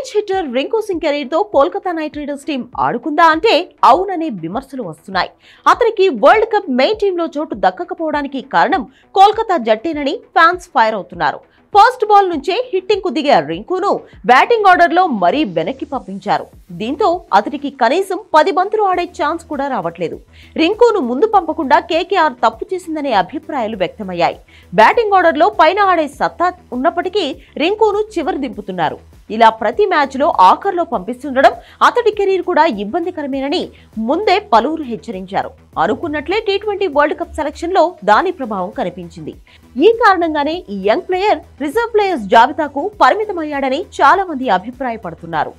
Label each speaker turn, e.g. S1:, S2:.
S1: Face hitter Rinku Singh career తో Kolkata Knight Riders team ఆడుకుందా అంటే అవుననే విమర్శలు వస్తున్నాయి. అతనికి వరల్డ్ కప్ మెయిన్ టీంలో చోటు దక్కకపోవడానికి కారణం కోల్కతా జట్టేనని ఫ్యాన్స్ ఫైర్ అవుతున్నారు. ఫస్ట్ బాల్ నుంచే హిట్టింగ్ కు దిగే రింకును బ్యాటింగ్ ఆర్డర్ లో మరీ వెనక్కి పంపించారు. దీంతో అతనికి కనీసం 10 బంతులు ఆడే ఛాన్స్ కూడా రావట్లేదు. రింకును ముందు పంపకుండా కేకేఆర్ తప్పు చేసిందనే అభిప్రాయాలు వ్యక్తమయ్యాయి. బ్యాటింగ్ ఆర్డర్ లో పైన ఆడే సత్తా ఉన్నప్పటికీ రింకును చివరి దింపుతున్నారు. ఇలా ప్రతి మ్యాచ్ లో ఆఖర్లో పంపిస్తుండడం అతడి కెరీర్ కూడా ఇబ్బందికరమేనని ముందే పలువురు హెచ్చరించారు. అనుకున్నట్లే టీ20 వరల్డ్ కప్ సెలక్షన్ లో దాని ప్రభావం కనిపించింది. ఈ కారణంగానే ఈ యంగ్ ప్లేయర్ రిజర్వ్ ప్లేయర్స్ జాబితాకు పరిమితమయ్యాడని చాలా మంది అభిప్రాయపడుతున్నారు.